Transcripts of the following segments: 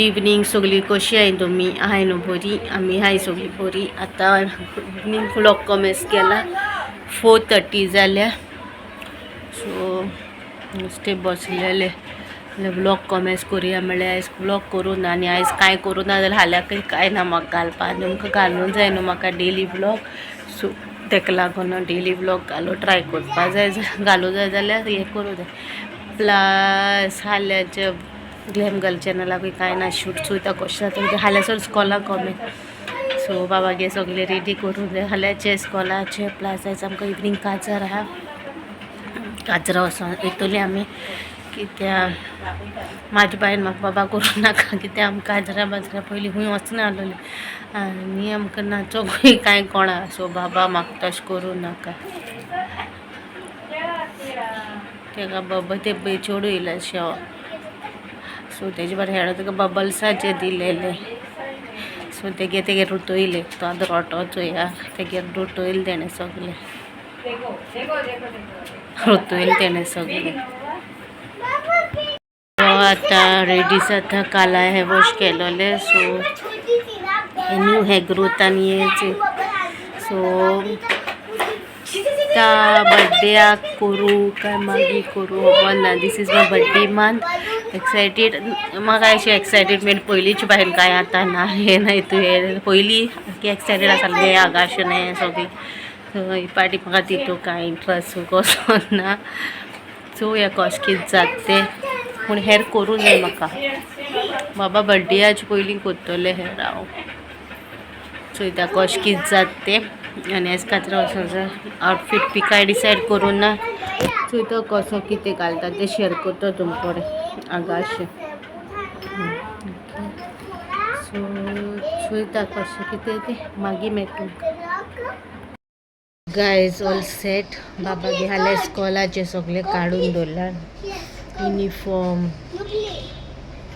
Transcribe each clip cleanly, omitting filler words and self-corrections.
Good evening सगळी कशी आहे तुम्ही आहे न्हू बरी आम्ही आहे सगळी बरी आता इवनिंग व्लॉग कमेस केला 4:30 जाल्या सो नुस्ते बसलेले व्लॉग कमेस करूया म्हणल्यार आयज व्लॉग करूं ना आनी आयज कांय करूं ना जाल्यार हाल्याकय कांय ना म्हाका घालपा नेमकं घालूंक जाय न्हू म्हाका डेली व्लॉग सो तेका लागून डेली व्लॉग ट्राय करपा जाय घालूं जाय जाल्यार हें करूं जाय प्लस हाल्याचे ग्लॅम गर्ल चॅनलाकूय कांय ना शूट चोयता कशें जाता हाल्यासर स्कॉलाक कमी सो बाबागे सगळे रेडी करूं जाय हाल्याचे स्कॉलाचे प्लस आयज आमकां इवनिंग काजार आहा काजरा वचोन येतली आमी कित्याक म्हाजे बायन म्हाका बाबा करूं नाका कित्याक आमकां काजरा बाजरा पयलीं खंय वचना आसलोली आनी आमकां नाचोंकूय कांय कोणा सो बाबा म्हाका तशें करूं नाका तेका बाबा ते बेचोड येयला शेव सो तेजे बरें हेडो तेका बबल्साचे दिलेले सो तेगे रुटोयले तो आतां रोटो चोया तेगे रुटोयले तेणें सगळे रुटोयले तेणें सगळे आतां रेडी जाता काला हे वॉश केलोले सो न्यू हे ग्रोथ आनी हेचे सो बर्थडेक करूं काय मागीर करूं खबर ना this is my birthday month excited म्हाका अशें एक्सायटेडमेंट पयलींच भायर कांय आतां ना हें ना हे पयलीं एक्सायटेड आसलें हें आगाशें हें सगळें सो ही पार्टी म्हाका तितू कांय इंट्रस्ट कसो ना चोवया कशें कितें जाता तें पूण हेर करूं जाय म्हाका बाबा बर्थडेयाचे पयलीं करतलें हेर हांव चोयता कशें कितें जाता तें आनी आयज काजरा वचूंक जाय आउटफीट बी कांय डिसायड करूं ना चोयता कसो कितें घालता तें शेअर करता तुमचे कडेन आगाशें सो चोयता कशें कितें तें मागीर मेळटा गायज ऑल सेट बाबागे हाल्या स्कॉलाचे सगळे काडून दवरला युनिफॉर्म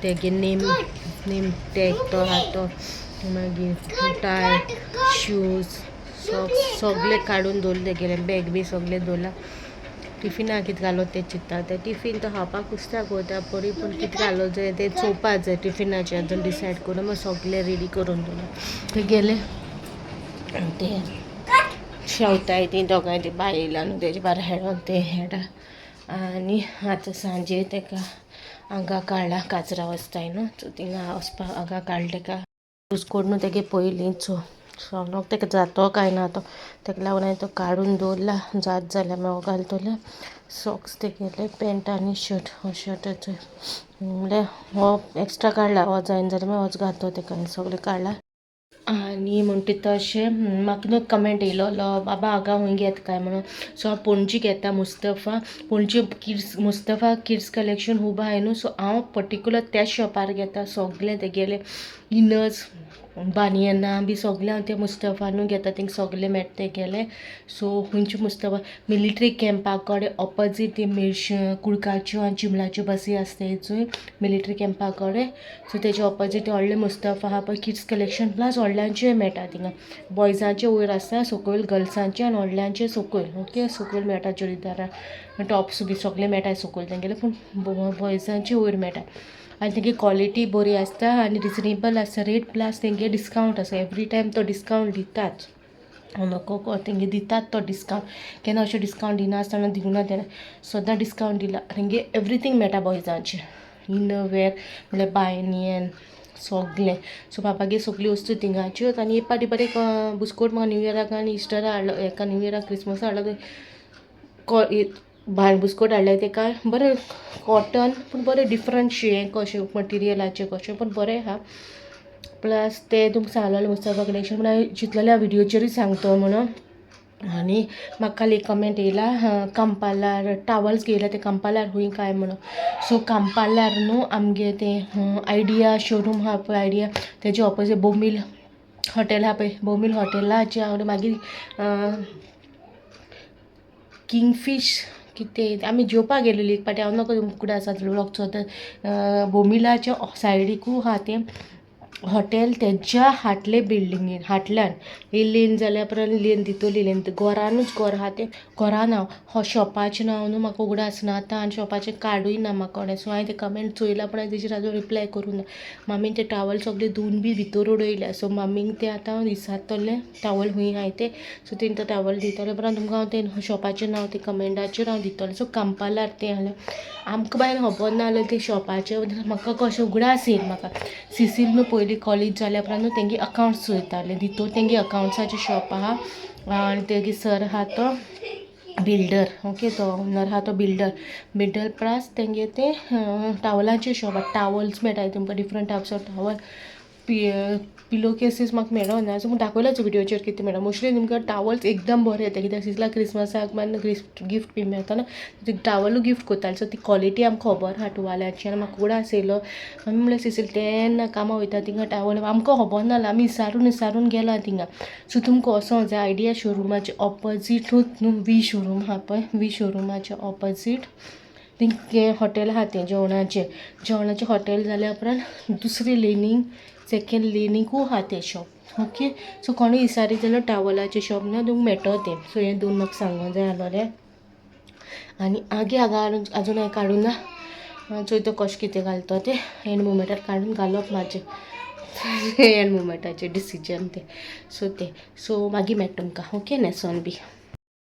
तेगे नेम टॅग तो आहा तो मागीर टाय शूज सॉक्स सगळे काडून दवरले तेगेले बॅग बी सगळे दवरला टिफिना कितें घालो तें चिंतता तें टिफीन तो खावपाक कुस्ताक वता परी पूण कितें घालो जाय तें चोवपा जाय टिफिनाचें अजून डिसायड करून मागीर सगळे रेडी करून दवरला तें गेले तें शेवताय तीं दोगांय तीं बाय येयला न्हू तेजे बारा हेडोन तें हेडा आनी आतां सांजे तेका हांगा काडला काजरा वचताय न्हू सो थिंगा वचपाक हांगा काडला तेका यूज कोरून न्हू तेगे पयलींच सो तेका जातो काय ना तो तेका लागून हांवें तो काडून दवरला जात जाल्यार मागीर हो घालतले सॉक्स तेगेले पॅन्ट आनी शर्ट हो शर्टाचो म्हणल्यार हो एक्स्ट्रा काडला हो जायना जाल्यार मागीर होच घालतो तेका हें सगळें काडला आनी म्हणटा तशें म्हाका न्हू कमेंट येयलोलो बाबा हांगा हूंय घेता काय म्हणून सो हांव पणजी घेता मुस्तफा पणजी मुस्तफा किड्स कलेक्शन खूब आहाय न्हू सो हांव पर्टिक्युलर त्याच शॉपार घेता सगळें तेगेलें इनर्स बानियनां बी सगळें हांव त्या मुस्तफानूच घेता थिंग सगळें मेळटा तेगेलें सो खंयचे मुस्तफा मिलिटरी कॅम्पा कडेन ऑपोजीट कुळकाच्यो आनी चिंबलाच्यो बसी आसताय चोय मिलिटरी कॅम्पा कडेन सो तेजे ऑपोजीट व्हडलें मुस्तफा आहा पळय किड्स कलेक्शन प्लस व्हडल्यांचें मेळटा थिंगा बॉयजांचे वयर आसता सकयल गर्ल्सांचे आनी व्हडल्यांचे सकयल ओके सकयल मेळटा चुडीदारां टॉप्स बी सगळें मेळटा सकयल तेंगेलें पूण बॉयजांचे वयर मेळटा आनी तेंगे क्वॉलिटी बरी आसता आनी रिजनेबल आसता रेट प्लस तेंगे डिस्कावंट आसा एवरी टायम तो डिस्कावंट दिताच नको तेंगे दितात तो डिस्कावंट केन्ना अशें डिस्कावंट दिनासतना दिवना तेणें सदां डिस्कावंट दिला तेंगे एवरीथींग मेळटा बॉयजांचें इनर वेर म्हणल्यार बायनियन सगळें सो बाबागे सगळ्यो वस्तू थिंगाच्योच आनी एक पाटी बरें बुस्कोट म्हाका न्यू इयराक आनी इस्टरा हाडलो हेका न्यू इयराक क्रिसमसा हाडलो भायर बुस्कोट हाडलें तेका बरें कॉटन पूण बरें डिफरंट हें कशें मटिरियलाचें कशें पूण बरें आहा प्लस तें तुमकां सांगलेलें मुस्तफा कलेक्शन पूण हांवें चिंतलेलें हांव विडियोचेरूय सांगतो म्हणून आनी म्हाका काल एक कमेंट येयला कांपालार टावल्स घेयला ते कांपालार हूंय काय म्हणून सो कांपालार न्हू आमगे तें आयडिया शोरूम आहा पळय आयडिया तेजे ऑपोजीट बोमील हॉटेल आहा पळय बोमील हॉटेलाचे हांव मागीर किंगफीश कितें आमी जेवपाक गेलेली एक पाटी हांव नकळो फुडें आसा व्लॉग चोता बोमिलाच्या सायडीकू आहा तें हॉटेल तेज्या हाटले बिल्डिंगेन हाटल्यान येयलेन जाल्यार परत लेन दितली लेन घरानूच घर आहा तें घरा नांव हो शॉपाचें नांव न्हू म्हाका उगडास आसना आतां आनी शॉपाचें कार्डूय ना म्हाका कोणें सो हांवें तें कमेंट चोयलां पण हांवें तेजेर आजून रिप्लाय करूं ना मामीन ते टावल सगळे धुवन बी भितर उडयल्या सो मामींक ते आतां विसारतलें टावल हूंय हाय ते सो तेणी तो टावल दितले परत तुमकां हांव तें शॉपाचें नांव ते कमेंटाचेर हांव दितलें सो कांपालार तें जाल्यार आमकां बाय खबर ना जाल्यार ते शॉपाचें म्हाका कशें उगडास येयला म्हाका सिसील न्हू पयलीं कॉलेज जाल्या उपरांत न्हू तेंगे अकावंट्स चोयतालें भितर तेंगे अकावंट्साचें शॉप आहा आनी तेगे सर आहा तो बिल्डर ओके तो ओनर आहा तो बिल्डर प्लस तेंगे ते टावलांचे शॉप आहा टावल्स मेळटाय तुमकां different types of towel pillow cases म्हाका मेळोना सो दाखयलाच व्हिडिओचेर कितें मेळटा मोस्टली तुमकां टावल्स एकदम बरें येता कित्याक सिजला क्रिसमसाक मागीर गिफ्ट बी मेळटा ना टावलू गिफ्ट कोत्ताले सो ती क्वॉलिटी आमकां खबर आहा टुवाल्याची आनी म्हाका उगडास येयलो आमी म्हणलें सिसील तेन्ना कामां वयता थिंगा टावल आमकां खबर नासलें आमी विसारून गेला थिंगा सो तुमकां वोसों जाय आयडिया शोरुमाचे ऑपोजीटूच न्हू वी शोरूम आहा पळय वी शोरुमाचे ऑपोजीट तें हॉटेल आहा तें जेवणाचें हॉटेल जाल्या उपरांत दुसरी लेनीन सेकेंड लेनीकूय आहा तें शॉप ओके सो कोणूय विचारीत जाल्यार टावलाचें शॉप ना तुमकां मेळटो तें सो हें दोन म्हाका सांगूंक जाय आसलोलें आनी आगे हांगा आजून हांवें काडूं ना चोय तो कशें कितें घालतो तें एंड मुमेंटार काडून घालप म्हाजें एंड मुमेंटाचें डिसिजन तें सो मागीर मेळटा तुमकां ओके न्हेसोन बी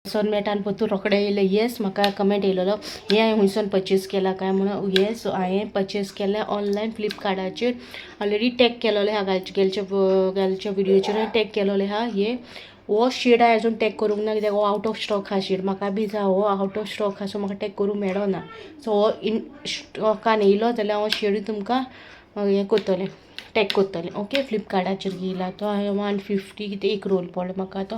न्हेसोन मेळटा आनी परतून रोखडें येयलें येस म्हाका कमेंट येयलेलो हें हांवें हुंयसून परचेज केला काय म्हणून येस हांवें परचेज केलें ऑनलायन फ्लिपकार्टाचेर ऑलरेडी टॅग केलोलें आहा गालच्या व्हिडिओचेर टॅग केलोलें आहा हो शेड हांवें आजून टॅग करूंक ना कित्याक हो आवट ऑफ स्टॉक आहा शेड म्हाका बी जाय हो आवट ऑफ स्टॉक आहा सो म्हाका टॅग करूंक मेळो ना सो हो इन स्टॉकान येयलो जाल्यार हांव शेड तुमकां हें करतलें टॅग करतलें ओके फ्लिपकार्टाचेर घेयला तो हांवें 150 कितें एक रोल पडलो म्हाका तो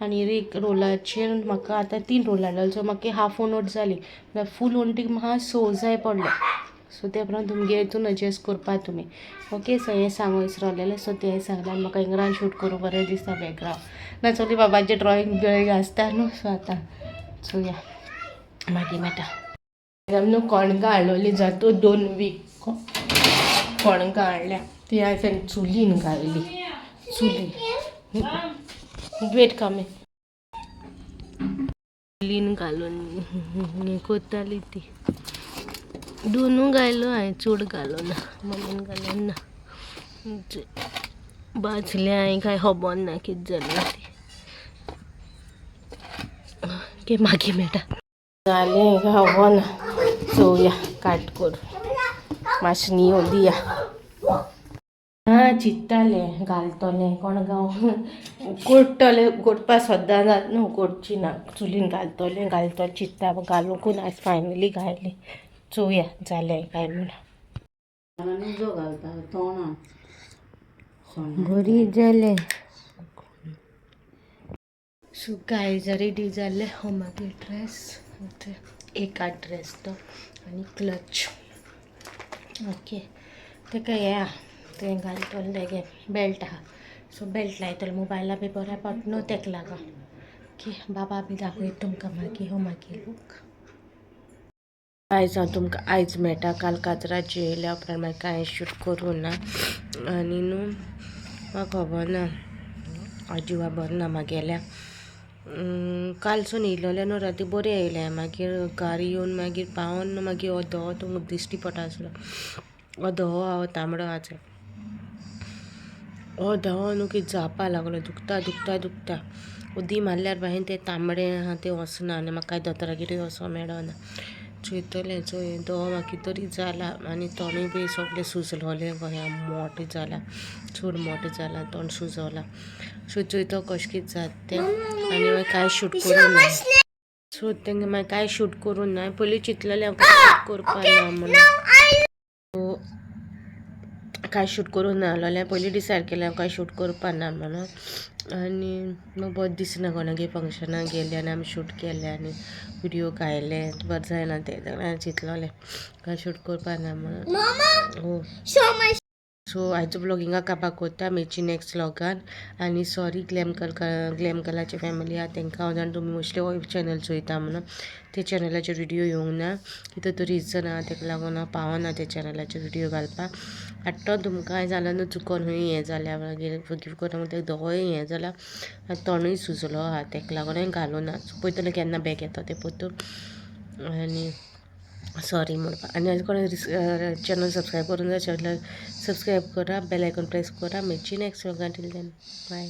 आनी एक रोलाचेर म्हाका आतां 3 रोल हाडलेले सो म्हाका हाफ नोट जाली जाल्यार फूल वंटीक म्हाका 6 जाय पडले सो ते उपरांत तुमगे हितून एडजस्ट करपा तुमी ओके सो हें सांगूं विसरलेलें सो तें सांगलें आनी म्हाका इंग्रान शूट करूं बरें दिसता बॅकग्रावंड ना चली बाबाचें ड्रॉइंग आसता न्हू सो आतां सो या मागीर मेळटा न्हू कणगां हाडलोलीं जातू 2 वीक कणगां हाडल्या ती हांवें चुलीन घायली चुलीन वेट कमी चुलीन घालून हें करताली ती दोनू घायलो हांवें चूड घालो ना मम्मीन घालो ना भाजले हांवें कांय खबर ना कितें जालें ती मागीर मेळटा जालें खबर ना चोवया काट करून मातशें नियो दिया चिंत्तालें घालतलें कणगां कोटपा सद्दां जात न्हू कोटची ना चुलीन घालतलें चिंत्ता घालूंकूच ना फायनली घायलें चोवया जालें काय म्हणून बरी जालें सो गायज रेडी जालें हो मागीर ड्रेस एका ड्रेस तो आनी क्लच ओके तेका हें तें घालतलें तेगे बेल्ट आहा सो बेल्ट लायतलें मोबायला बी बऱ्या पडटा न्हू तेका लागून ओके बाबा बी दाखयता तुमकां मागीर हो मागीर लूक आयज हांव तुमकां आयज मेळटा काल काजराची येयल्या उपरांत मागीर कांय शूट करूं ना आनी न्हू म्हाका खबर ना जिवा बरें ना म्हागेल्या कालसून येयलोलें न्हू राती बरें येयलें मागीर घरा येवन मागीर पावोन मागीर हो धवो तुमकां दिश्टी पडटा आसलो हो धवो हांव तांबडो आसा हो धवो न्हू कितें जावपा लागलो दुखता उदी मारल्यार भायर तें तांबडें आहा तें वचना आनी म्हाका दोतोरागेर वचों मेळना चोयतलें चोय धवो म्हाका कितें तरी जाला आनी तोंडूय बी सगळें सुजलोलें गोंया मोठें जाला चड मोठें जाला तोंड सुजोलां सो चोयतो कशें कितें जाता तें आनी मागीर कांय शूट करूं ना सो तेंगे मागीर कांय शूट करूं ना पयलीं चिंतलेलें हांव शूट करपा ना म्हणून कांय शूट करूं ना जाल्यार पयलीं डिसायड केलें हांव कांय शूट करपा ना म्हणून आनी म्हाका बरें दिसना कोणागे फंक्शनाक गेलें आनी आमी शूट केलें आनी व्हिडियो घायले बरें जायना तें हांवें चिंतलोलें कांय शूट करपा ना म्हणून सो आयचो ब्लॉग हिंगा काबार कोत्ता मेची नेक्स्ट व्लॉगान आनी सॉरी ग्लॅम कलाची फॅमिली आहा तांकां हांव जाण तुमी मोस्टली हो चॅनल चोयता म्हणून ते चॅनलाचेर व्हिडिओ येवंक ना कितें तरी रिजन आहा ताका लागून हांव पावना त्या चॅनलाचेर व्हिडिओ घालपाक आट्टो तुमकां हांवें जाल्यार न्हू चुकोन हूंय हें जाल्या मागीर फॉरगिव करा म्हणटा दोळोय हें जाल्या तोंडूय सुजलो आहा ताका लागून हांवें घालूना पळयतलें केन्ना बॅक येता तें परतून आनी सॉरी म्हणपाक आनी कोण चॅनल सबस्क्रायब करून जाय सबस्क्रायब करा बेल आयकॉन प्रेस करा मेची नेक्स्ट व्लॉगान टील देन बाय.